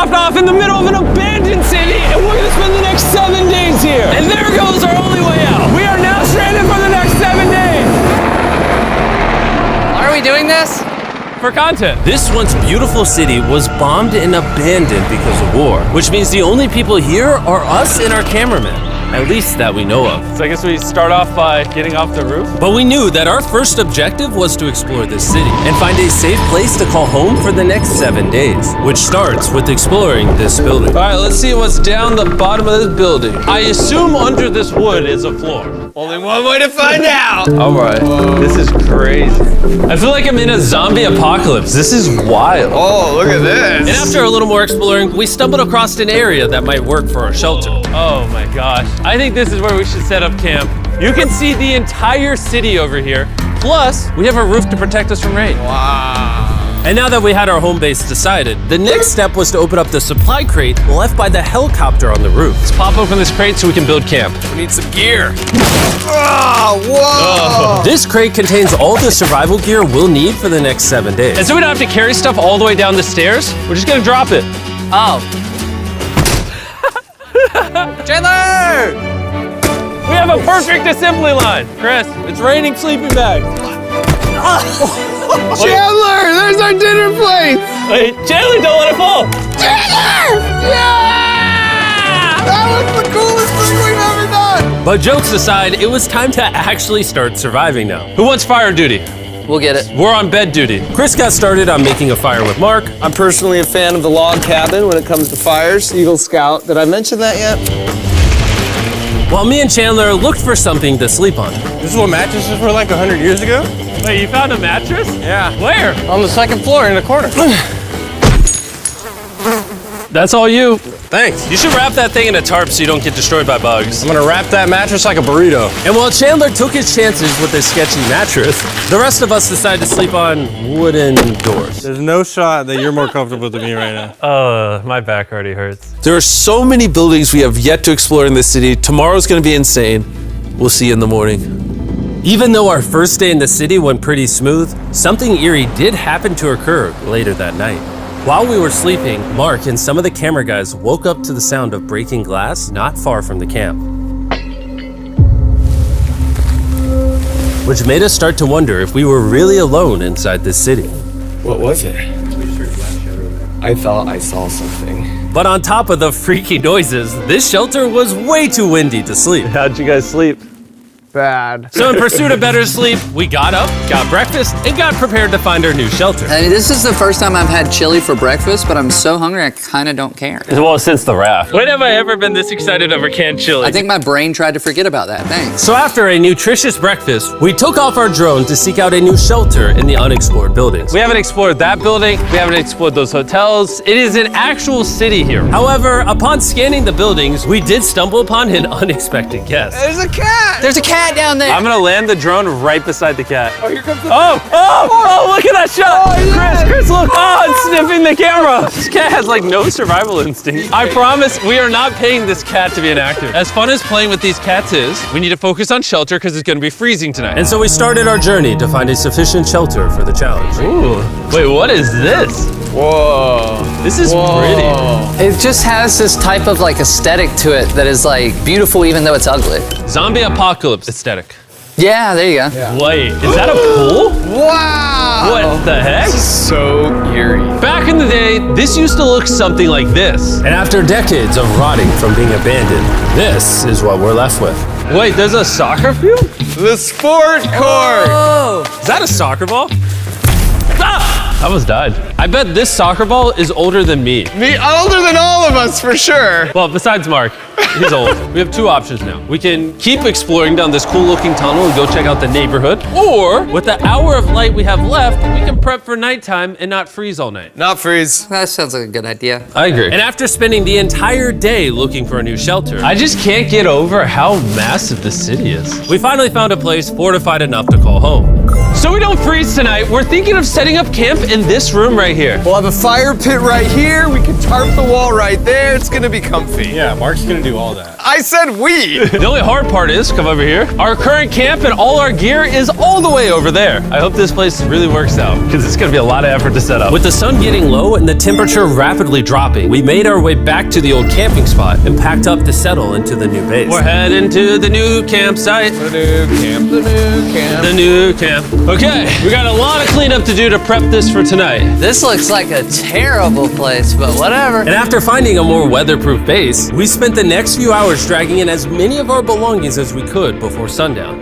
dropped off in the middle of an abandoned city, and we're gonna spend the next 7 days here. And there goes our only way out. We are now stranded for the next 7 days. Why are we doing this? For content. This once beautiful city was bombed and abandoned because of war, which means the only people here are us and our cameraman. At least that we know of. So I guess we start off by getting off the roof. But we knew that our first objective was to explore this city and find a safe place to call home for the next 7 days, which starts with exploring this building. All right, let's see what's down the bottom of this building. I assume under this wood is a floor. Only one way to find out. All right, this is crazy. I feel like I'm in a zombie apocalypse. This is wild. Oh, look at this. And after a little more exploring, we stumbled across an area that might work for our shelter. Oh my gosh. I think this is where we should set up camp. You can see the entire city over here. Plus, we have a roof to protect us from rain. Wow. And now that we had our home base decided, the next step was to open up the supply crate left by the helicopter on the roof. Let's pop open this crate so we can build camp. We need some gear. Oh, whoa. This crate contains all the survival gear we'll need for the next 7 days. And so we don't have to carry stuff all the way down the stairs. We're just gonna drop it. Oh. Chandler! We have a perfect assembly line. Chris, it's raining sleeping bags. Chandler, there's our dinner plate. Wait, Chandler, don't let it fall. Chandler! Yeah! That was the coolest thing we've ever done. But jokes aside, it was time to actually start surviving now. Who wants fire duty? We'll get it. We're on bed duty. Chris got started on making a fire with Mark. I'm personally a fan of the log cabin when it comes to fires. Eagle Scout. Did I mention that yet? While me and Chandler looked for something to sleep on. This is what mattresses were like 100 years ago? Wait, you found a mattress? Yeah. Where? On the second floor in the corner. That's all you. Thanks. You should wrap that thing in a tarp so you don't get destroyed by bugs. I'm gonna wrap that mattress like a burrito. And while Chandler took his chances with his sketchy mattress, the rest of us decided to sleep on wooden doors. There's no shot that you're more comfortable than me right now. My back already hurts. There are so many buildings we have yet to explore in this city. Tomorrow's gonna be insane. We'll see you in the morning. Even though our first day in the city went pretty smooth, something eerie did happen to occur later that night. While we were sleeping, Mark and some of the camera guys woke up to the sound of breaking glass not far from the camp. Which made us start to wonder if we were really alone inside this city. What was it? I thought I saw something. But on top of the freaky noises, this shelter was way too windy to sleep. How'd you guys sleep? Bad. So in pursuit of better sleep, we got up, got breakfast, and got prepared to find our new shelter. I mean, this is the first time I've had chili for breakfast, but I'm so hungry I kind of don't care. Well, since the raft. When have I ever been this excited over canned chili? I think my brain tried to forget about that. Thanks. So after a nutritious breakfast, we took off our drone to seek out a new shelter in the unexplored buildings. We haven't explored that building. We haven't explored those hotels. It is an actual city here. However, upon scanning the buildings, we did stumble upon an unexpected guest. There's a cat. There's a cat down there. I'm gonna land the drone right beside the cat. Oh, here comes the Oh, look at that shot! Chris, look! Oh, it's sniffing the camera! This cat has like no survival instinct. I promise we are not paying this cat to be an actor. As fun as playing with these cats is, we need to focus on shelter because it's gonna be freezing tonight. And so we started our journey to find a sufficient shelter for the challenge. Ooh, wait, what is this? Whoa. This is pretty. It just has this type of like aesthetic to it that is like beautiful even though it's ugly. Zombie apocalypse aesthetic. Yeah, there you go. Wait, is that a pool? Wow. What the heck? So eerie. Back in the day, this used to look something like this. And after decades of rotting from being abandoned, this is what we're left with. Wait, there's a soccer field? The sport court. Is that a soccer ball? Ah! I almost died. I bet this soccer ball is older than me. Me older than all of us for sure. Well, besides Mark, he's old. We have two options now. We can keep exploring down this cool looking tunnel and go check out the neighborhood. Or, with the hour of light we have left, we can prep for nighttime and not freeze all night. Not freeze. That sounds like a good idea. I agree. And after spending the entire day looking for a new shelter, I just can't get over how massive the city is. we finally found a place fortified enough to call home. So we don't freeze tonight, we're thinking of setting up camp in this room right here. We'll have a fire pit right here. We can tarp the wall right there. It's gonna be comfy. Yeah, Mark's gonna do all that. I said we. The only hard part is, come over here, our current camp and all our gear is all the way over there. I hope this place really works out, because it's gonna be a lot of effort to set up. With the sun getting low and the temperature rapidly dropping, we made our way back to the old camping spot and packed up to settle into the new base. We're heading to the new campsite. The new camp, the new camp. The new camp. Okay, we got a lot of cleanup to do to prep this for tonight. This looks like a terrible place, but whatever. And after finding a more weatherproof base, we spent the next few hours dragging in as many of our belongings as we could before sundown.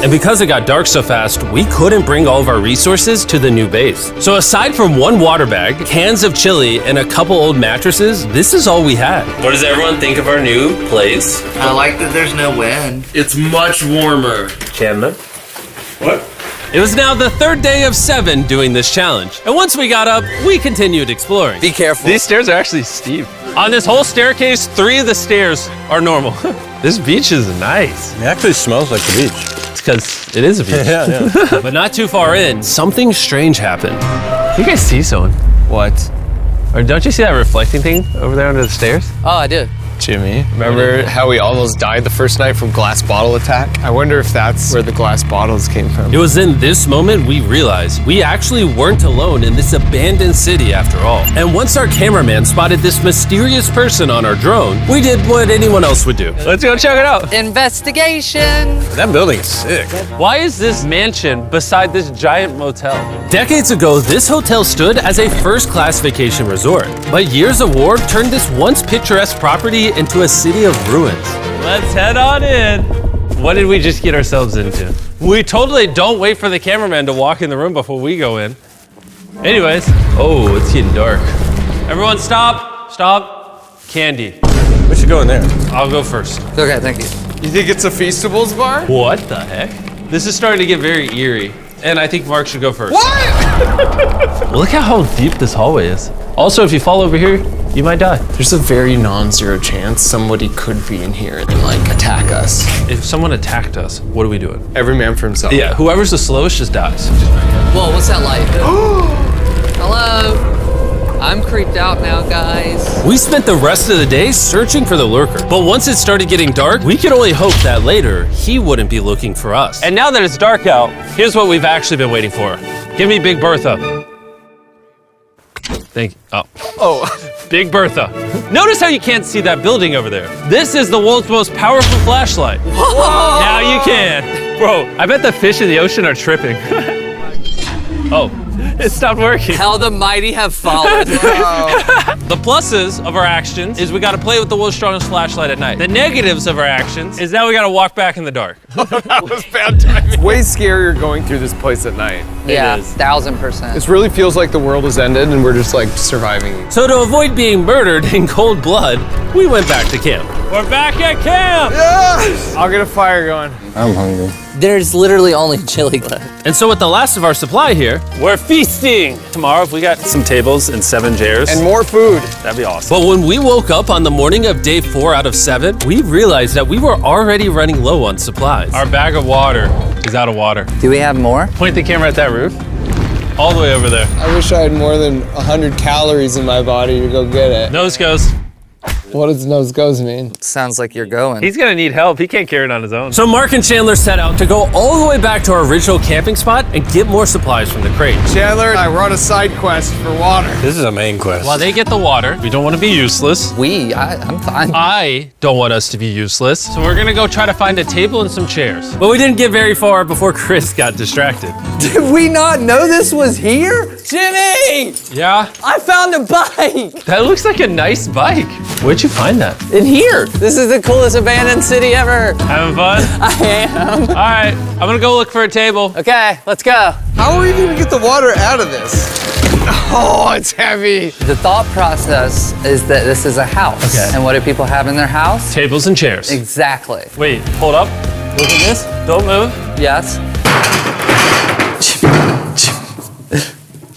And because it got dark so fast, we couldn't bring all of our resources to the new base. So aside from one water bag, cans of chili, and a couple old mattresses, this is all we had. What does everyone think of our new place? I like that there's no wind. It's much warmer. Chandler? What? It was now the third day of 7 doing this challenge. And once we got up, we continued exploring. Be careful. These stairs are actually steep. On this whole staircase, 3 of the stairs are normal. This beach is nice. It actually smells like the beach. It's because it is a beach. Yeah. But not too far in, something strange happened. You guys see someone? What? Or don't you see that reflecting thing over there under the stairs? Oh, I do. Jimmy, remember how we almost died the first night from glass bottle attack? I wonder if that's where the glass bottles came from. It was in this moment we realized we actually weren't alone in this abandoned city after all. And once our cameraman spotted this mysterious person on our drone, we did what anyone else would do. Let's go check it out. Investigation. That building is sick. Why is this mansion beside this giant motel? Decades ago, this hotel stood as a first-class vacation resort. But years of war turned this once picturesque property into a city of ruins. Let's head on in. What did we just get ourselves into? We totally don't wait for the cameraman to walk in the room before we go in. Anyways, oh, it's getting dark. Everyone stop, stop. Candy. We should go in there. I'll go first. Okay, thank you. You think it's a Feastables bar? What the heck? This is starting to get very eerie. And I think Mark should go first. What? Look at how deep this hallway is. Also, if you fall over here, you might die. There's a very non-zero chance somebody could be in here and like attack us. If someone attacked us, what are we doing? Every man for himself. Yeah, whoever's the slowest just dies. Whoa, what's that light? Hello. I'm creeped out now, guys. We spent the rest of the day searching for the lurker. But once it started getting dark, we could only hope that later he wouldn't be looking for us. And now that it's dark out, here's what we've actually been waiting for. Give me Big Bertha. Thank you. Oh, Big Bertha. Notice how you can't see that building over there. This is the world's most powerful flashlight. Whoa! Now you can. Bro, I bet the fish in the ocean are tripping. Oh, it stopped working. How the mighty have fallen. The pluses of our actions is we gotta play with the world's strongest flashlight at night. The negatives of our actions is now we gotta walk back in the dark. That was bad timing. It's way scarier going through this place at night. Yeah, is. 1000%. This really feels like the world has ended and we're just like surviving. So to avoid being murdered in cold blood, we went back to camp. We're back at camp! Yes! I'll get a fire going. I'm hungry. There's literally only chili left. And so with the last of our supply here, We're feasting! Tomorrow, if we got some tables and 7 chairs, And more food. that'd be awesome. but when we woke up on the morning of day 4 out of 7, we realized that we were already running low on supplies. Our bag of water is out of water. Do we have more? Point the camera at that roof. All the way over there. I wish I had more than 100 calories in my body to go get it. Nose goes. What does nose goes mean? Sounds like you're going. He's gonna need help. He can't carry it on his own. So Mark and Chandler set out to go all the way back to our original camping spot and get more supplies from the crate. Chandler and I were on a side quest for water. This is a main quest. While they get the water, we don't want to be useless. I'm fine. I don't want us to be useless. So we're gonna go try to find a table and some chairs. But we didn't get very far before Chris got distracted. Did we not know this was here? Jimmy! Yeah? I found a bike That looks like a nice bike. Where'd you find that? in here. This is the coolest abandoned city ever. Having fun? I am. All right, I'm gonna go look for a table. Okay, let's go. How are we gonna get the water out of this? Oh, it's heavy. The thought process is that this is a house. Okay. And what do people have in their house? Tables and chairs. Exactly. Wait, hold up. Look at this. Don't move. Yes.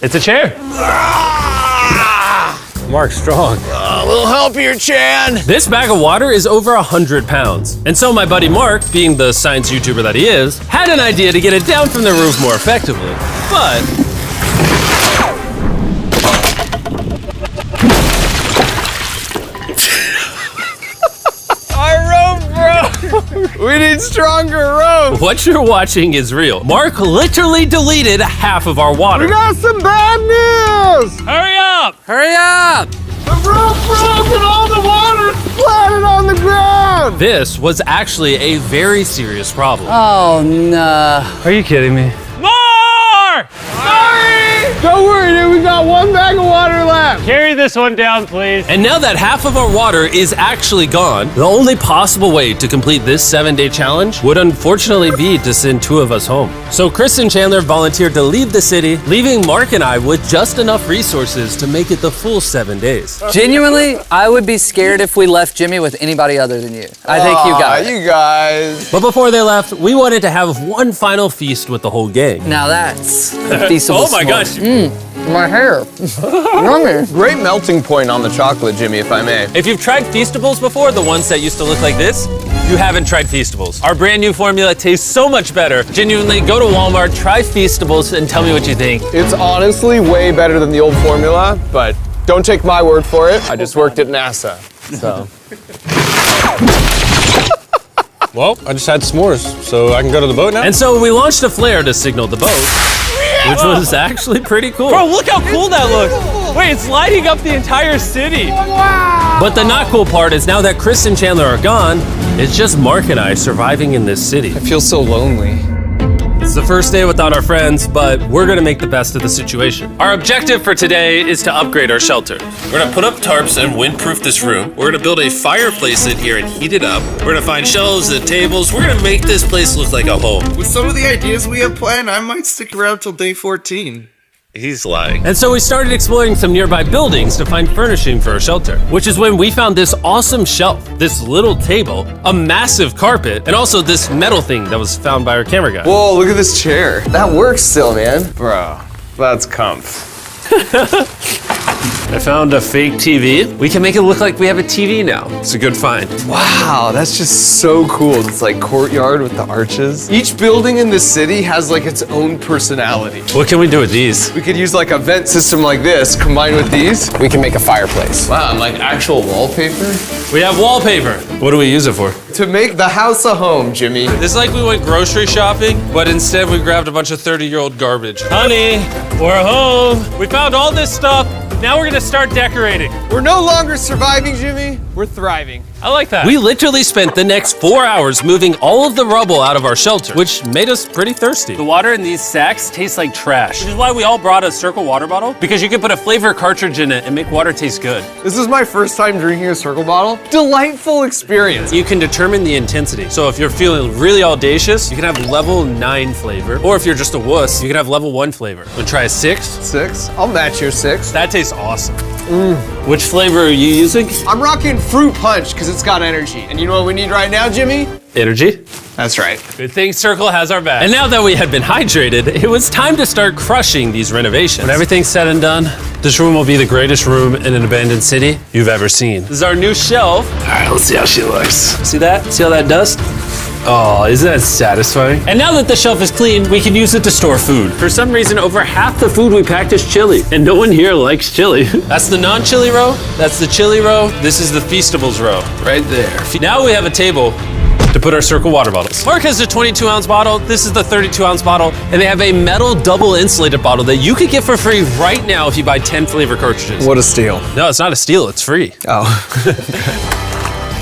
It's a chair. Mark's strong. A little help here, Chan. This bag of water is over 100 pounds. And so my buddy Mark, being the science YouTuber that he is, had an idea to get it down from the roof more effectively. But need stronger rope. What you're watching is real. Mark literally deleted half of our water. Got some bad news! Hurry up! Hurry up! The rope broke and all the water splattered on the ground! This was actually a very serious problem. Oh no. Are you kidding me? More! Don't worry, dude, we got one bag of water left. Carry this one down, please. And now that half of our water is actually gone, the only possible way to complete this 7-day challenge would unfortunately be to send 2 of us home. So Chris and Chandler volunteered to leave the city, leaving Mark and I with just enough resources to make it the full 7 days. Genuinely, I would be scared if we left Jimmy with anybody other than you. I think you got it. You guys. But before they left, we wanted to have one final feast with the whole gang. Now that's a feastable Oh my s'more. gosh. My hair. Yummy. Great melting point on the chocolate, Jimmy, if I may. If you've tried Feastables before, the ones that used to look like this, you haven't tried Feastables. Our brand new formula tastes so much better. Genuinely, go to Walmart, try Feastables, and tell me what you think. It's honestly way better than the old formula, but don't take my word for it. I just worked at NASA, so. Well, I just had s'mores, so I can go to the boat now? And so we launched a flare to signal the boat, which was actually pretty cool. Bro, look how cool that looks. Wait, it's lighting up the entire city. But the not cool part is now that Chris and Chandler are gone, it's just Mark and I surviving in this city. I feel so lonely. It's the first day without our friends, but we're gonna make the best of the situation. Our objective for today is to upgrade our shelter. We're gonna put up tarps and windproof this room. We're gonna build a fireplace in here and heat it up. We're gonna find shelves and tables. We're gonna make this place look like a home. With some of the ideas we have planned, I might stick around till day 14. He's lying. And so we started exploring some nearby buildings to find furnishing for our shelter, which is when we found this awesome shelf, this little table, a massive carpet, and also this metal thing that was found by our camera guy. Whoa, look at this chair. That works still, man. Bro, that's comf. I found a fake TV. We can make it look like we have a TV now. It's a good find. Wow, that's just so cool. It's like courtyard with the arches. Each building in this city has like its own personality. What can we do with these? We could use like a vent system like this, combined with these. We can make a fireplace. Wow, and like actual wallpaper? We have wallpaper. What do we use it for? To make the house a home, Jimmy. It's like we went grocery shopping, but instead we grabbed a bunch of 30-year-old garbage. Honey, we're home. We found all this stuff. Now we're gonna start decorating. We're no longer surviving, Jimmy. We're thriving. I like that. We literally spent the next 4 hours moving all of the rubble out of our shelter, which made us pretty thirsty. The water in these sacks tastes like trash, which is why we all brought a Circle water bottle, because you can put a flavor cartridge in it and make water taste good. This is my first time drinking a Circle bottle. Delightful experience. You can determine the intensity. So if you're feeling really audacious, you can have level 9 flavor. Or if you're just a wuss, you can have level 1 flavor. Wanna try a 6? 6? I'll match your 6. That tastes awesome. Which flavor are you using? I'm rocking Fruit Punch because it's got energy. And you know what we need right now, Jimmy? Energy. That's right. Good thing Circle has our back. And now that we had been hydrated, it was time to start crushing these renovations. When everything's said and done, this room will be the greatest room in an abandoned city you've ever seen. This is our new shelf. All right, let's see how she looks. See that? See all that dust? Oh, isn't that satisfying? And now that the shelf is clean, we can use it to store food. For some reason, over half the food we packed is chili, and no one here likes chili. That's the non-chili row, that's the chili row, this is the Feastables row, right there. Now we have a table to put our Circle water bottles. Mark has a 22-ounce bottle, this is the 32-ounce bottle, and they have a metal double insulated bottle that you could get for free right now if you buy 10 flavor cartridges. What a steal. No, it's not a steal, it's free. Oh.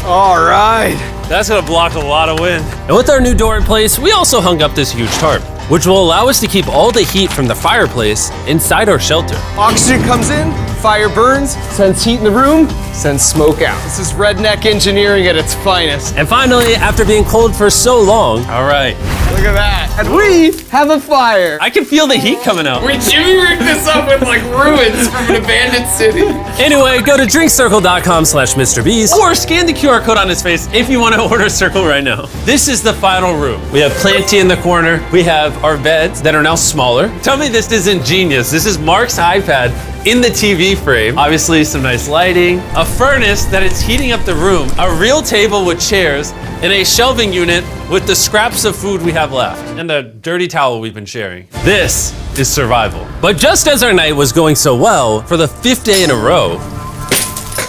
All right. That's gonna block a lot of wind. And with our new door in place, we also hung up this huge tarp, which will allow us to keep all the heat from the fireplace inside our shelter. Oxygen comes in, fire burns, sends heat in the room, sends smoke out. This is redneck engineering at its finest. And finally, after being cold for so long, all right, Look at that. And we have a fire. I can feel the heat coming out. Wait, Jimmy rigged this up with like ruins from an abandoned city. Anyway, go to drinkcircle.com/MrBeast. Or scan the QR code on his face if you want to order Circle right now. This is the final room. We have Planty in the corner. We have our beds that are now smaller. Tell me this isn't genius. This is Mark's iPad in the TV frame. Obviously some nice lighting, a furnace that is heating up the room, a real table with chairs, and a shelving unit with the scraps of food we have left, and a dirty towel we've been sharing. This is survival. But just as our night was going so well, for the 5th day in a row,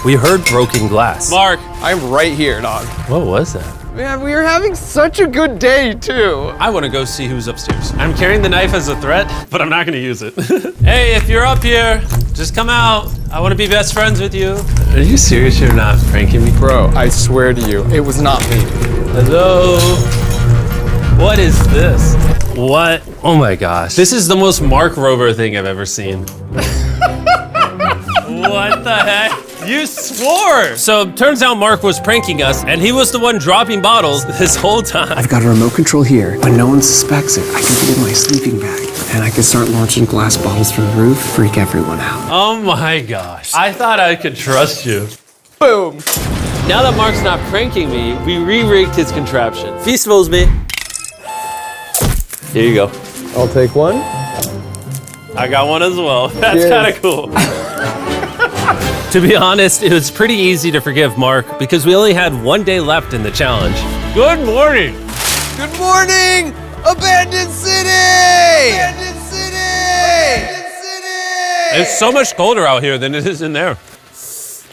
we heard broken glass. Mark, I'm right here, dog. What was that? Man, we are having such a good day, too. I want to go see who's upstairs. I'm carrying the knife as a threat, but I'm not gonna use it. Hey, if you're up here, just come out. I want to be best friends with you. Are you serious? You're not pranking me? Bro, I swear to you, it was not me. Hello? What is this? What? Oh my gosh. This is the most Mark Rover thing I've ever seen. What the heck? You swore! So turns out Mark was pranking us, and he was the one dropping bottles this whole time. I've got a remote control here. When no one suspects it, I can put it in my sleeping bag. And I can start launching glass bottles from the roof, freak everyone out. Oh my gosh. I thought I could trust you. Boom. Now that Mark's not pranking me, we re-rigged his contraption. Feastables me. Here you go. I'll take one. I got one as well. That's Cheers. kind of cool. To be honest, it was pretty easy to forgive Mark because we only had one day left in the challenge. Good morning. Good morning, Abandoned City! Abandoned City! Abandoned City! It's so much colder out here than it is in there.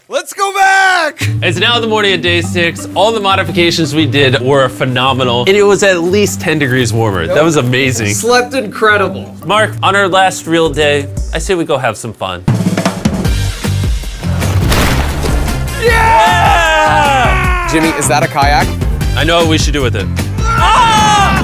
Let's go back! It's now the morning of day 6. All the modifications we did were phenomenal, and it was at least 10 degrees warmer. That was amazing. Slept incredible. Mark, on our last real day, I say we go have some fun. Yeah! Jimmy, is that a kayak? I know what we should do with it. Ah!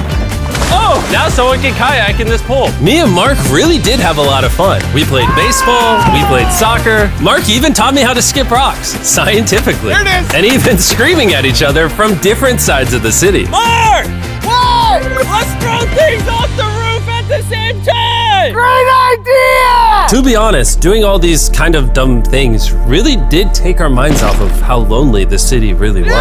Oh, now someone can kayak in this pool. Me and Mark really did have a lot of fun. We played baseball, we played soccer. Mark even taught me how to skip rocks, scientifically. There it is. And even screaming at each other from different sides of the city. Mark! Whoa! Let's throw things off the roof at the same time! Great idea! To be honest, doing all these kind of dumb things really did take our minds off of how lonely the city really was.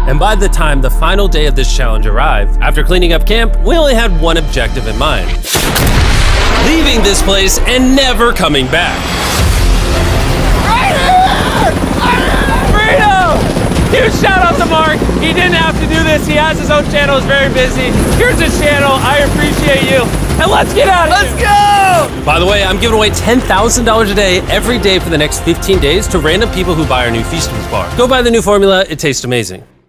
And by the time the final day of this challenge arrived, after cleaning up camp, we only had one objective in mind. Leaving this place and never coming back. Freedom! Huge shout out to Mark. He didn't have to do this. He has his own channel. He's very busy. Here's his channel. I appreciate you. And let's get out of here. Let's go! By the way, I'm giving away $10,000 a day every day for the next 15 days to random people who buy our new Feastables bar. Go buy the new formula. It tastes amazing.